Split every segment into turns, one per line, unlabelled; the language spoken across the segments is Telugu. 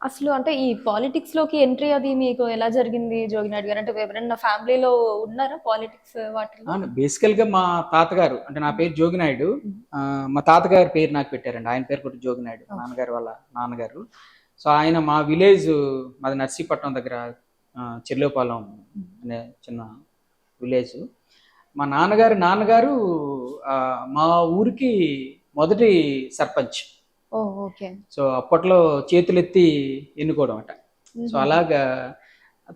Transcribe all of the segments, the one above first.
అసలు అంటే ఈ పాలిటిక్స్‌లోకి ఎంట్రీ అది మీకు ఎలా జరిగింది జోగినాయుడు గారు? అంటే ఎవరైనా ఫ్యామిలీలో ఉన్నారా పాలిటిక్స్ వాటిల్లో?
అవును. బేసికల్‌గా మా తాతగారు అంటే నా
హ్మ్.
పేరు జోగినాయుడు.
హ్మ్.
మా తాతగారి పేరు నాకు పెట్టారండి. ఆయన పేరు కూడా జోగినాయుడు. మా
ఓకే.
నాన్నగారు వాళ్ళ నాన్నగారు. సో, ఆయన మా విలేజ్ మాది నర్సీపట్నం దగ్గర చెర్లోపాలెం
హ్మ్.
అనే చిన్న విలేజ్. మా నాన్నగారి నాన్నగారు మా ఊరికి మొదటి సర్పంచ్.
ఓహ్! ఓకే.
సో, అప్పట్లో చేతులెత్తి ఎన్నుకోవడం అట. సో,
హుహుహు.
అలాగా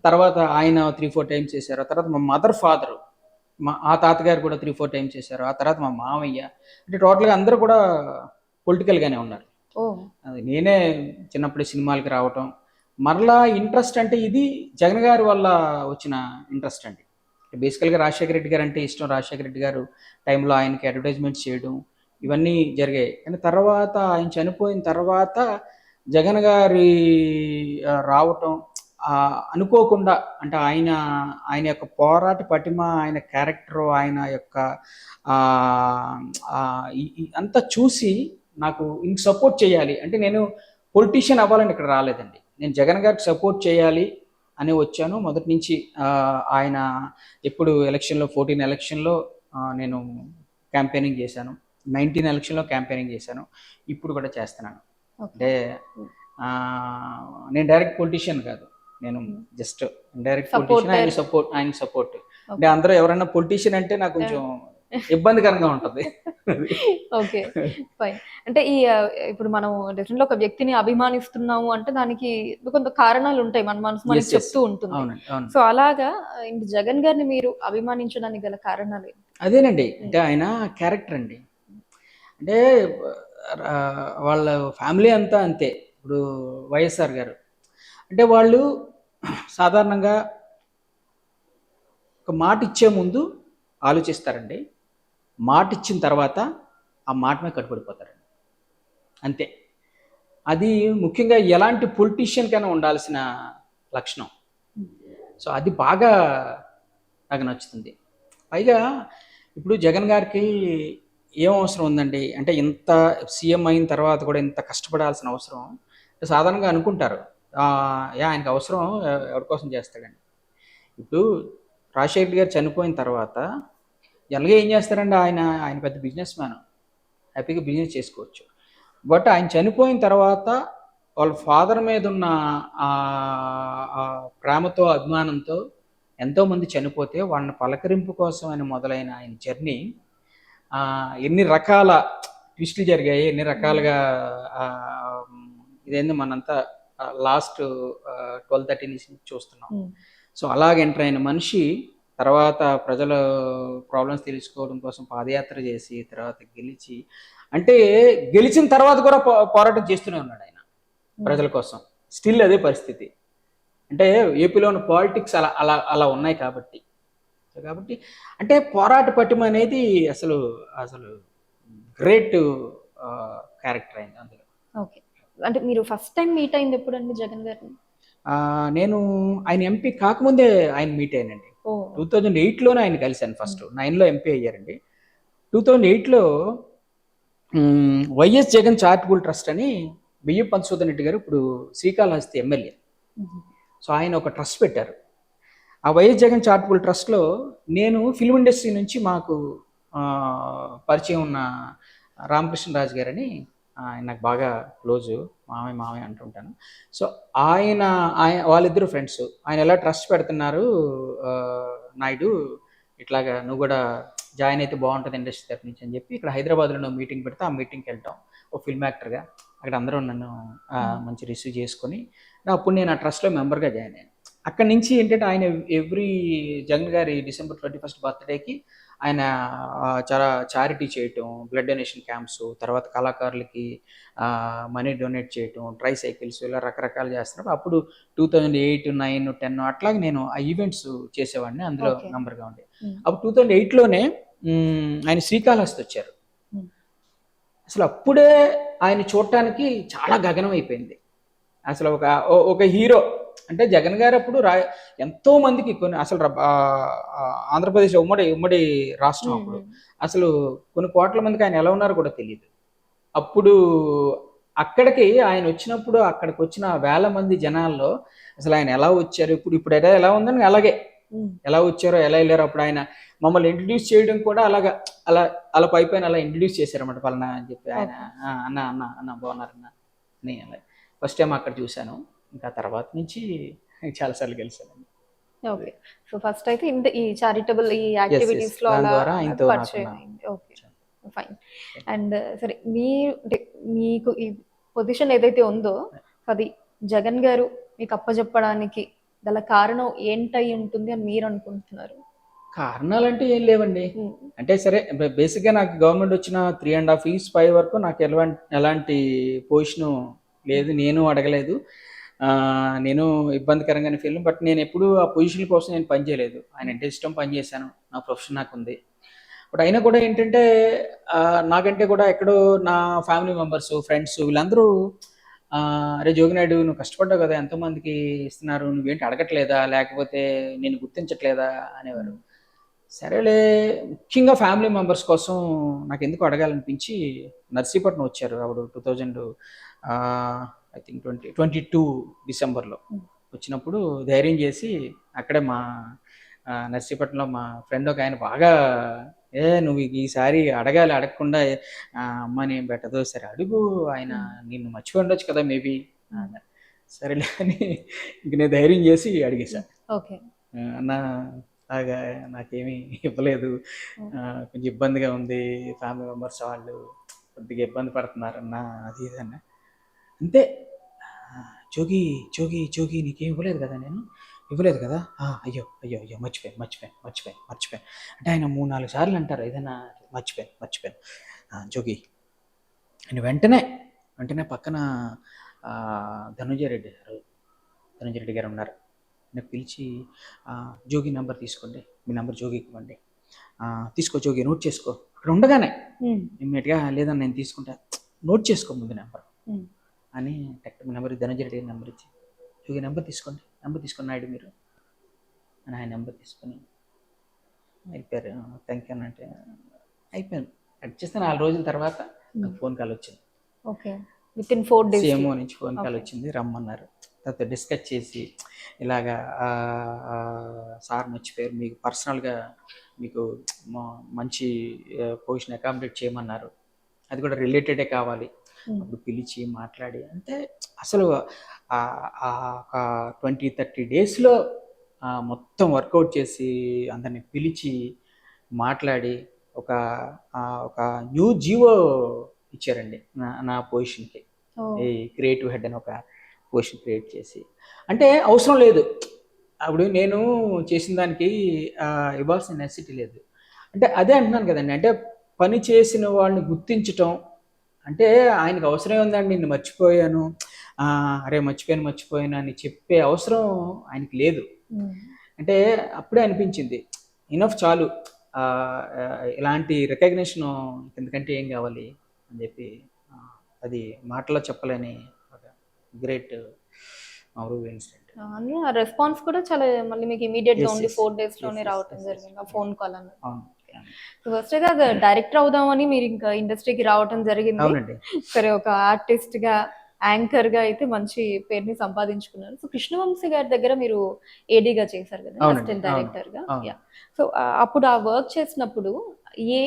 తర్వాత ఆయన 3, 4 టైమ్స్ చేశారు. ఆ తర్వాత మా మదర్ ఫాదరు ఆ తాతగారు కూడా 3, 4 టైమ్స్ చేశారు. ఆ తర్వాత మా మామయ్య అంటే టోటల్‌గా అందరూ కూడా పొలిటికల్‌గానే ఉన్నారు.
ఓహ్!
అది నేనే చిన్నప్పుడే సినిమాలకి రావటం. మరలా ఇంట్రెస్ట్ అంటే ఇది జగన్ గారి వల్ల వచ్చిన ఇంట్రెస్ట్ అండి. బేసికల్‌గా రాజశేఖర రెడ్డి గారంటే ఇష్టం. రాజశేఖర రెడ్డి గారు టైంలో ఆయనకి అడ్వర్టైజ్‌మెంట్స్ చేయడం ఇవన్నీ జరిగాయి. కానీ తర్వాత ఆయన చనిపోయిన తర్వాత జగన్ గారి రావటం అనుకోకుండా అంటే ఆయన యొక్క పోరాట పటిమ, ఆయన క్యారెక్టరు, ఆయన యొక్క ఆహ్, ఆహ్, అంతా చూసి నాకు ఇంక సపోర్ట్ చేయాలి. అంటే నేను పొలిటీషియన్ అవ్వాలని ఇక్కడ రాలేదండి. నేను జగన్ గారికి సపోర్ట్ చేయాలి అని వచ్చాను. మొదటి నుంచి ఆయన ఎప్పుడు ఎలక్షన్‌లో 14 ఎలక్షన్‌లో నేను క్యాంపెయినింగ్ చేశాను. 19 ఎలక్షన్‌లో క్యాంపెయినింగ్ చేశాను. ఇప్పుడు కూడా చేస్తున్నాను.
ఓకే.
అంటే
హ్మ్.
నేను డైరెక్ట్ పొలిటీషియన్ కాదు. నేను
హ్మ్.
Just indirect politician.
సపోర్టర్.
ఆయనకి సపోర్ట్. అంటే
ఓకే.
అందరూ ఎవరైనా పొలిటీషియన్ అంటే నాకు
ఆ!
కొంచెం ఇబ్బందికరంగా ఉంటది.
ఓకే. ఫైన్. అంటే ఇప్పుడు మనం డెఫినెట్‌గా ఒక వ్యక్తిని అభిమానిస్తున్నాము అంటే దానికి కొంత కారణాలుంటాయి. మన మనసు మనకి
యెస్. యెస్.
చెప్తూ ఉంటుంది.
అవునండి. అవును.
సో, అలాగా ఇంక జగన్ గారిని మీరు అభిమానించడానికి గల కారణాలేంటి?
అదేనండి.
హ్మ్.
అంటే ఆయన క్యారెక్టర్ అండి. అంటే వాళ్ళ ఫ్యామిలీ అంతా అంతే. ఇప్పుడు వైఎస్ఆర్ గారు. అంటే వాళ్ళు సాధారణంగా ఒక మాట ఇచ్చే ముందు ఆలోచిస్తారండి. మాట ఇచ్చిన తర్వాత ఆ మాట మీద కట్టుబడిపోతారండి. అంతే. అది ముఖ్యంగా ఎలాంటి పొలిటీషియన్‌కైనా ఉండాల్సిన లక్షణం.
హ్మ్.
సో, అది బాగా నాకు నచ్చుతుంది. పైగా ఇప్పుడు జగన్ గారికి ఏం అవసరం ఉందండి? అంటే ఇంత సీఎం అయిన తర్వాత కూడా ఇంత కష్టపడాల్సిన అవసరం సాధారణంగా అనుకుంటారు. యాహ్! ఆయనకి అవసరం ఎవరి కోసం చేస్తాడని. ఇప్పుడు రాజశేఖర్ గారు చనిపోయిన తర్వాత జనరల్‌గా ఏం చేస్తారండి ఆయన పెద్ద బిజినెస్ మ్యాన్. హ్యాపీగా బిజినెస్ చేసుకోవచ్చు. బట్ ఆయన చనిపోయిన తర్వాత వాళ్ళ ఫాదర్ మీదున్న ప్రేమతో, అభిమానంతో ఎంతోమంది చనిపోతే వాళ్ళని పలకరింపు కోసం అని మొదలైన ఆయన జర్నీ ఎన్ని రకాల ట్విస్టులు జరిగాయి. ఎన్ని
హ్మ్.
రకాలుగా ఇదేంది మనంతా లాస్ట్ 12, 13 నుంచి చూస్తున్నాం.
హ్మ్.
సో, అలాగ ఎంటర్ అయిన మనిషి తర్వాత ప్రజల ప్రాబ్లమ్స్ తెలుసుకోవడం కోసం పాదయాత్ర చేసి, తర్వాత గెలిచి అంటే గెలిచిన తర్వాత కూడా పోరాటం చేస్తూనే ఉన్నాడాయన
హ్మ్.
ప్రజల కోసం. స్టిల్ అదే పరిస్థితి. అంటే ఏపీలో ఉన్న పాలిటిక్స్ అలా అలా అలా ఉన్నాయి కాబట్టి. సో, కాబట్టి అంటే పోరాట పటిమ అనేది అసలు అసలు గ్రేట్ క్యారెక్టర్ అయింది అందులో.
ఓకే. అంటే మీరు ఫస్ట్ టైమ్ మీట్ అయింది ఎప్పుడండి జగన్ గారిని?
నేను ఆయన ఎంపీ కాకముందే ఆయన మీట్ అయ్యానండి.
ఓహ్!
2008లోనే ఆయన కలిసాను
హ్మ్.
ఫస్ట్. 9లో ఎంపీ అయ్యారండి. 2008లో వైఎస్ జగన్ చారిటబుల్ ట్రస్ట్ అని బియ్యపు మధుసూదన్ రెడ్డి గారు ఇప్పుడు శ్రీకాళహస్తి ఎమ్మెల్యే.
హుహు.
సో, ఆయన ఒక ట్రస్ట్ పెట్టారు. ఆ వైఎస్ జగన్ చారిటబుల్ ట్రస్ట్‌లో నేను ఫిల్మ్ ఇండస్ట్రీ నుంచి మాకు పరిచయం ఉన్న రామకృష్ణరాజు గారని ఆయన నాకు బాగా క్లోజు. మామయ్య, మామయ్య అంటుంటాను. సో, ఆయన వాళ్ళిద్దరు ఫ్రెండ్స్. ఆయన ఎలా ట్రస్ట్ పెడుతున్నారు నాయుడు ఇట్లాగా నువ్వు గూడా జాయిన్ అయితే బావుంటది ఇండస్ట్రీ తరపు నుంచి అని చెప్పి ఇక్కడ హైదరాబాద్‌లో మీటింగ్ పెడితే ఆ మీటింగ్‌కెళ్ళటం. ఒక ఫిల్మ్ యాక్టర్‌గా అక్కడ అందరూ నన్ను
హ్మ్.
మంచి రిసీవ్ చేసుకొని అప్పుడు నేను ఆ ట్రస్ట్‌లో మెంబర్‌గా జాయిన్ అయ్యాను. అక్కడి నుంచి ఏంటంటే ఆయన ఎవ్రీ జగన్ గారి డిసెంబర్ 21 బర్త్‌డేకి ఆయన చాలా చారిటీ చేయటం, బ్లడ్ డొనేషన్ క్యాంప్స్, తర్వాత కళాకారులకి మనీ డొనేట్ చేయటం, ట్రై సైకిల్స్ ఇలా రకరకాలు చేస్తున్నప్పుడు అప్పుడు 2008, 9, 10 అట్లాగే నేను ఆ ఈవెంట్స్ చేసేవాడిని. అందులో
ఓకే.
మెంబర్‌గా ఉండే.
హ్మ్.
అప్పుడు 2008లోనే ఆయన శ్రీకాళహస్తి వచ్చారు.
హ్మ్.
అసలు అప్పుడే ఆయన చూడటానికి చాలా గగనం అయిపోయింది. అసలు ఒక హీరో అంటే జగన్ గారు అప్పుడు ఎంతో మందికి కొన్ని అసలు ఆంధ్రప్రదేశ్ ఉమ్మడి రాష్ట్రం
హ్మ్.
అప్పుడు.
హ్మ్.
అసలు కొన్ని కోట్ల మందికి ఆయన ఎలా ఉన్నారో కూడా తెలీదు. అప్పుడు అక్కడికి ఆయన వచ్చినప్పుడు అక్కడికి వచ్చిన వేల మంది జనాల్లో అసలు ఆయన ఎలా వచ్చారు, ఇప్పుడు ఎలా ఉందని అలాగే ఎలా వచ్చారో ఎలా వెళ్ళారో, అప్పుడు ఆయన మమ్మల్ని ఇంట్రడ్యూస్ చేయడం కూడా అలాగా అలా అలా పైన అలా ఇంట్రడ్యూస్ చేశారన్నమాట పలానా అని చెప్పి ఆయన. అన్న అన్న అన్న బాగున్నారన్న అని అలా ఫస్ట్ టైం అక్కడ చూశాను. ఇంకా తర్వాత నుంచి చాలాసార్లు కలిసాను.
ఓకే. సో ఫస్ట్ అయితే ఈ చారిటబుల్ ఈ యాక్టివిటీస్ లో
దాని
అలా
ద్వారా ఆయనతో
పరిచయం అయింది. Okay, fine. అండ్ సరే, అంటే మీకు ఈ పొజిషన్ ఏదైతే ఉందో అది జగన్ గారు మీకు అప్పచెప్పడానికి గల కారణం ఏంటై ఉంటుంది అని మీరు అనుకుంటున్నారు?
కారణాలు అంటే ఏం లేవండి. అంటే సరే, బేసిక్గా నాకు గవర్నమెంట్ వచ్చిన 3.5 years పై వరకు నాకు ఎలాంటి పొజిషను లేదు, నేను అడగలేదు, నేను ఇబ్బందికరంగానే ఫీల్. బట్ నేను ఎప్పుడు ఆ పొజిషన్ కోసం నేను పని చేయలేదు. ఆయన అంటే ఇష్టం, పని చేశాను, నా ప్రొఫెషన్ నాకు ఉంది. బట్ అయినా కూడా ఏంటంటే నాకంటే కూడా ఎక్కడో నా ఫ్యామిలీ మెంబర్స్, ఫ్రెండ్స్ వీళ్ళందరూ అరే జోగినాయుడు నువ్వు కష్టపడ్డావు కదా, ఎంతోమందికి ఇస్తున్నారు, నువ్వేంటి అడగట్లేదా, లేకపోతే నేను గుర్తించట్లేదా అనేవారు. సరేలే, ముఖ్యంగా ఫ్యామిలీ మెంబర్స్ కోసం నాకు ఎందుకు అడగాలనిపించి నర్సీపట్నం వచ్చారు ఆవిడ 2000 ఐ థింక్ 2022 డిసెంబర్లో వచ్చినప్పుడు ధైర్యం చేసి అక్కడే మా నర్సీపట్నంలో మా ఫ్రెండ్ ఒక ఆయన బాగా నువ్వు ఈసారి అడగాలి, అడగకుండా అమ్మ నేను పెట్టదు, సరే అడుగు, ఆయన నిన్ను మర్చిపోయి ఉండొచ్చు కదా మేబీ. సరేలే అని ఇంక నేను ధైర్యం చేసి అడిగేశాను.
ఓకే
అన్న అలాగా నాకేమీ ఇవ్వలేదు, కొంచెం ఇబ్బందిగా ఉంది, ఫ్యామిలీ మెంబర్స్ వాళ్ళు కొద్దిగా ఇబ్బంది పడుతున్నారన్న, అది ఇదన్న. అంతే, జోగి జోగి జోగి నీకేం ఇవ్వలేదు కదా, నేను ఇవ్వలేదు కదా, అయ్యో అయ్యో అయ్యో మర్చిపోయాను అంటే ఆయన 3-4 సార్లు అంటారు ఏదైనా, మర్చిపోయాను జోగి అని. వెంటనే పక్కన ధనుంజయ రెడ్డి గారు ఉన్నారు. నాకు పిలిచి జోగి నెంబర్ తీసుకోండి, మీ నెంబర్ జోగికి ఇవ్వండి, తీసుకో జోగి, నోట్ చేసుకో. అక్కడ ఉండగానే ఇమ్మీడియట్గా లేదని నేను తీసుకుంటా, నోట్ చేసుకో ముందు నెంబర్ అని technique number Dhananjaya Reddy number ఇచ్చి, జోగి నెంబర్ తీసుకోండి నాయుడు మీరు అని ఆయన నెంబర్ తీసుకొని అయిపోయారు. థ్యాంక్ యూ అంటే అయిపోయాను. కట్ చేస్తే 4 రోజుల తర్వాత నాకు ఫోన్ కాల్ వచ్చింది.
Okay, with in 4 days
CMO నుంచి ఫోన్ కాల్ వచ్చింది, రమ్మన్నారు. తర్వాత డిస్కస్ చేసి ఇలాగా సార్ మర్చిపోయారు, మీకు పర్సనల్గా మీకు మంచి పొజిషన్ అకామిడేట్ చేయమన్నారు, అది కూడా రిలేటెడే కావాలి. అప్పుడు పిలిచి మాట్లాడి, అంటే అసలు ఒక 20-30 డేస్లో మొత్తం వర్కౌట్ చేసి అందరిని పిలిచి మాట్లాడి ఒక న్యూ జీవో ఇచ్చారండి నా పొజిషన్కి. ఈ క్రియేటివ్ హెడ్ అని ఒక పొజిషన్ క్రియేట్ చేసి, అంటే అవసరం లేదు అప్పుడు నేను చేసిన దానికి ఇవ్వాల్సిన నెసిటీ లేదు. అంటే అదే అంటున్నాను కదండి, అంటే పని చేసిన వాళ్ళని గుర్తించటం, అంటే ఆయనకు అవసరం ఉందండి, నిన్ను మర్చిపోయాను, అరే మర్చిపోయాను అని చెప్పే అవసరం ఆయనకి లేదు. అంటే అప్పుడే అనిపించింది ఇనఫ్, చాలు, ఇలాంటి రికగ్నిషన్ ఎందుకంటే ఏం కావాలి అని చెప్పి, అది మాటలో చెప్పలేని ఒక గ్రేట్ ఇన్సిడెంట్.
రెస్పాన్స్ కూడా చాలా మళ్ళీ మీకు ఇమీడియట్ గా ఉంది, 4 days లోనే రావటం జరిగింది ఆ ఫోన్ కాల్ అన్నది. ఫస్ట్ అయితే అది డైరెక్టర్ అవుదామని మీరు ఇంకా ఇండస్ట్రీకి రావటం జరిగింది. సరే, ఒక ఆర్టిస్ట్ గా, యాంకర్ గా అయితే మంచి పేరుని సంపాదించుకున్నారు. సో కృష్ణవంశీ గారి దగ్గర మీరు ఏడీగా చేశారు కదా, అసిస్టెంట్ డైరెక్టర్ గా. సో అప్పుడు ఆ వర్క్ చేసినప్పుడు ఏ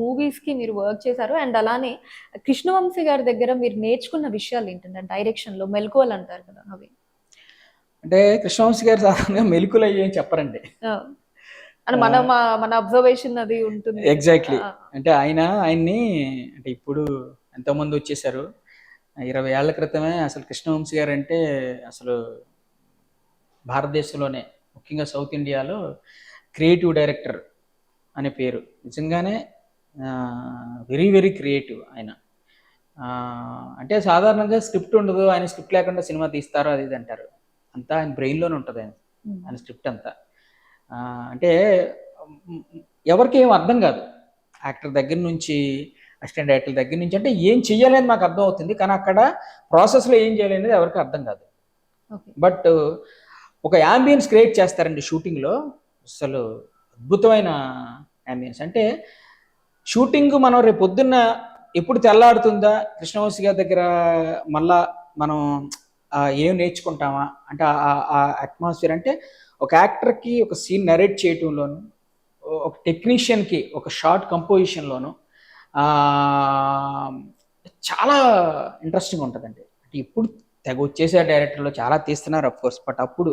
మూవీస్ కి మీరు వర్క్ చేశారు, అండ్ అలానే కృష్ణవంశీ గారి దగ్గర మీరు నేర్చుకున్న విషయాలు ఏంటంటే డైరెక్షన్ లో మెలకువలు అంటారు కదా అవి?
అంటే కృష్ణవంశీ గారు సాధారణంగా మెలకువలు అయ్యేం చెప్పరండి,
మన అబ్జర్వేషన్ అది ఉంటుంది.
ఎగ్జాక్ట్లీ. అంటే ఆయన్ని అంటే ఇప్పుడు ఎంతోమంది వచ్చేసారు, 20 ఏళ్ల క్రితమే అసలు కృష్ణవంశీ గారు అంటే అసలు భారతదేశంలోనే ముఖ్యంగా సౌత్ ఇండియాలో క్రియేటివ్ డైరెక్టర్ అనే పేరు. నిజంగానే వెరీ వెరీ క్రియేటివ్ ఆయన. అంటే సాధారణంగా స్క్రిప్ట్ ఉండదు, ఆయన స్క్రిప్ట్ లేకుండా సినిమా తీస్తారు అది ఇది అంటారు, అంతా ఆయన బ్రెయిన్లోనే ఉంటుంది ఆయన స్క్రిప్ట్ అంతా. అంటే ఎవరికి ఏం అర్థం కాదు, యాక్టర్ దగ్గర నుంచి అసిస్టెంట్ డైరెక్టర్ దగ్గర నుంచి, అంటే ఏం చెయ్యాలని మాకు అర్థం అవుతుంది, కానీ అక్కడ ప్రాసెస్లో ఏం చేయాలి అనేది ఎవరికి అర్థం కాదు. బట్ ఒక యాంబియన్స్ క్రియేట్ చేస్తారండి షూటింగ్లో, అసలు అద్భుతమైన యాంబియన్స్. అంటే షూటింగ్ మనం రేపు పొద్దున్న ఎప్పుడు తెల్లారుతుందా కృష్ణవంశీ గారి దగ్గర మళ్ళా మనం ఏం నేర్చుకుంటామా అంటే ఆ అట్మాస్ఫియర్ అంటే ఒక యాక్టర్కి ఒక సీన్ నరేట్ చేయటంలోను, ఒక టెక్నీషియన్కి ఒక షార్ట్ కంపోజిషన్లోను చాలా ఇంట్రెస్టింగ్ ఉంటుందండి. అంటే ఇప్పుడు తెగ వచ్చేసే డైరెక్టర్లో చాలా తీస్తున్నారు అఫ్కోర్స్, బట్ అప్పుడు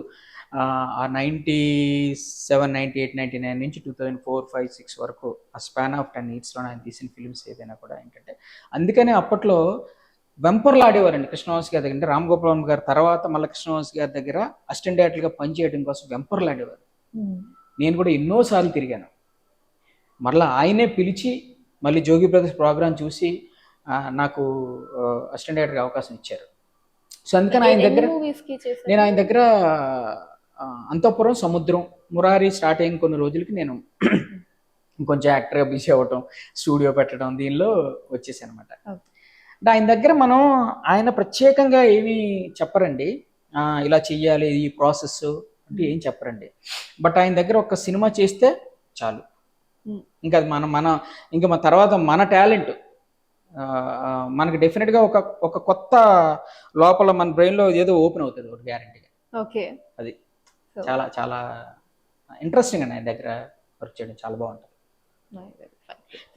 ఆ 97, 98, 99 నుంచి 2004, 5, 6 వరకు ఆ స్పాన్ ఆఫ్ 10 yearsలో ఆయన తీసిన ఫిల్మ్స్ ఏదైనా కూడా ఏంటంటే అందుకనే అప్పట్లో వెంపర్లు ఆడేవారండి కృష్ణవంశీ గారి దగ్గర. అంటే రామ్ గోపాల్ వర్మ గారి తర్వాత మళ్ళీ కృష్ణవంశీ గారి దగ్గర అసిస్టెంట్ డైరెక్టర్గా పనిచేయడం కోసం వెంపర్లు ఆడేవారు. నేను కూడా ఎన్నోసార్లు తిరిగాను. మరలా ఆయనే పిలిచి మళ్ళీ జోగి బ్రదర్స్ ప్రోగ్రామ్ చూసి నాకు అసిస్టెంట్ డైరెక్టర్గా అవకాశం ఇచ్చారు. సో అందుకని నేను ఆయన దగ్గర అంతఃపురం, సముద్రం, మురారి స్టార్ట్ అయిన కొన్ని రోజులకి నేను ఇంకొంచెం యాక్టర్గా బిజీ అవ్వటం, స్టూడియో పెట్టడం, దీనిలో వచ్చేసాను అనమాట. అంటే ఆయన దగ్గర మనం ఆయన ప్రత్యేకంగా ఏమీ చెప్పరండి, ఇలా చెయ్యాలి ఈ ప్రాసెస్ అంటే ఏం చెప్పరండి. బట్ ఆయన దగ్గర ఒక సినిమా చేస్తే చాలు, ఇంకా అది ఇంకా మన తర్వాత మన టాలెంట్ మనకి డెఫినెట్గా ఒక కొత్త లోపల మన బ్రెయిన్లో ఏదో ఓపెన్ అవుతుంది ఒకటి గ్యారంటీగా.
ఓకే,
అది చాలా చాలా ఇంట్రెస్టింగ్ అండి. ఆయన దగ్గర వర్క్ చేయడం చాలా బాగుంటుంది.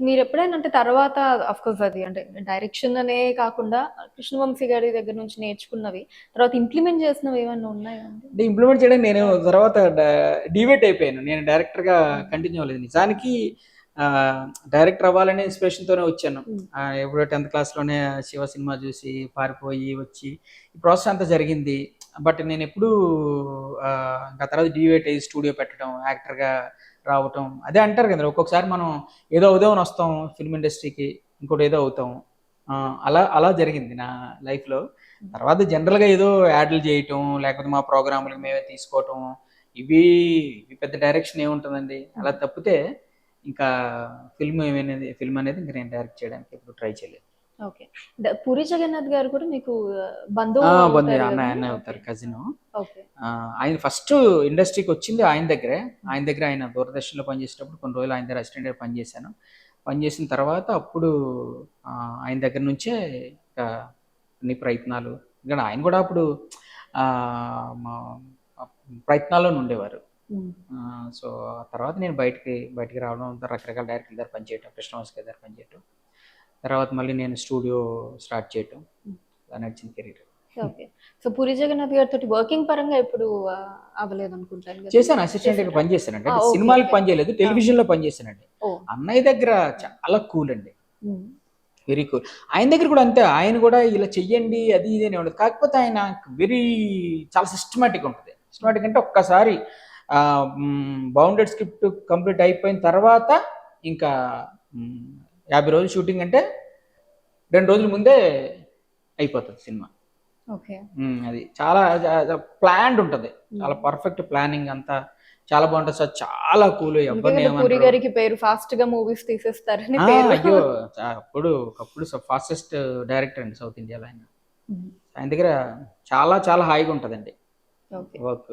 మీరు ఎప్పుడైనా అంటే తర్వాత అఫ్కోర్స్ అది అంటే డైరెక్షన్ అనే కాకుండా కృష్ణవంశీ గారి దగ్గర నుంచి నేర్చుకున్నవి తర్వాత ఇంప్లిమెంట్ చేసినవి ఏమైనా ఉన్నాయా?
అంటే ఇంప్లిమెంట్ చేయడానికి నేను తర్వాత డివేట్ అయిపోయాను. నేను డైరెక్టర్గా కంటిన్యూ అవ్వలేదు. నిజానికి డైరెక్టర్ అవ్వాలనే ఇన్స్పిరేషన్తోనే వచ్చాను. ఎప్పుడో 10th క్లాస్లోనే శివ సినిమా చూసి పారిపోయి వచ్చి ఈ ప్రాసెస్ అంతా జరిగింది. బట్ నేను ఎప్పుడూ ఇంకా తర్వాత డివేట్ అయ్యి స్టూడియో పెట్టడం, యాక్టర్గా రావటం, అదే అంటారు కదా ఒక్కొక్కసారి మనం ఏదో అవుదామని వస్తాం ఫిల్మ్ ఇండస్ట్రీకి, ఇంకోటి ఏదో అవుతాం. అలా జరిగింది నా లైఫ్లో. తర్వాత జనరల్గా ఏదో యాడ్లు చేయటం, లేకపోతే మా ప్రోగ్రాములకి మేమే తీసుకోవటం, ఇవి పెద్ద డైరెక్షన్ ఏముంటుందండి. అలా తప్పితే ఇంకా ఫిల్మ్ అనేది ఇంకా నేను డైరెక్ట్ చేయడానికి ఎప్పుడు ట్రై చేయలేదు.
ఓకే, పూరి జగన్నాథ్ గారు కూడా మీకు బంధువు
ఆయన అవుతారు, కజిన్. ఆయన ఫస్ట్ ఇండస్ట్రీకి వచ్చింది ఆయన దగ్గరే. ఆయన దూరదర్శన్లో పనిచేసేటప్పుడు కొన్ని రోజులు ఆయన దగ్గర అసిస్టెంట్ గా పనిచేశాను. పనిచేసిన తర్వాత అప్పుడు ఆయన దగ్గర నుంచే ఇంకా అన్ని ప్రయత్నాలు, ఇంకా ఆయన కూడా అప్పుడు ప్రయత్నాల్లో ఉండేవారు. సో ఆ తర్వాత నేను బయటికి రావడం, రకరకాల డైరెక్టర్ దగ్గర పనిచేయటం, కృష్ణవంశీ గారి దగ్గర పనిచేయటం, తర్వాత మళ్ళీ నేను స్టూడియో స్టార్ట్ చేయటం, నడిచిన career.
Okay, so Puri Jagannath గారితో వర్కింగ్ పరంగా ఎప్పుడు అవ్వలేదు అనుకుంటాను.
చేశాను, అసిస్టెంట్ దగ్గర పనిచేశానండి. అంటే సినిమాలకు పనిచేయలేదు, టెలివిజన్లో పనిచేశానండి. అన్నయ్య దగ్గర చాలా కూల్ అండి, వెరీ కూల్. ఆయన దగ్గర కూడా అంతే, ఆయన కూడా ఇలా చెయ్యండి అది ఇది అని ఉండదు. కాకపోతే ఆయన చాలా సిస్టమేటిక్ ఉంటుంది. సిస్టమేటిక్ అంటే ఒక్కసారి బౌండెడ్ స్క్రిప్ట్ కంప్లీట్ అయిపోయిన తర్వాత ఇంకా 50 రోజులు షూటింగ్ అంటే 2 రోజుల ముందే అయిపోతుంది సినిమా. అది చాలా ప్లాన్డ్ ఉంటుంది, చాలా పర్ఫెక్ట్ ప్లానింగ్ అంతా చాలా బాగుంటుంది సార్, చాలా కూల్.
పూరి గారికి పేరు ఫాస్ట్ గా మూవీస్ తీసేస్తారని.
అయ్యో, ఒకప్పుడు ఫాస్టెస్ట్ డైరెక్టర్ అండి సౌత్ ఇండియాలో ఆయన. ఆయన దగ్గర చాలా చాలా హాయిగా ఉంటుందండి వర్క్.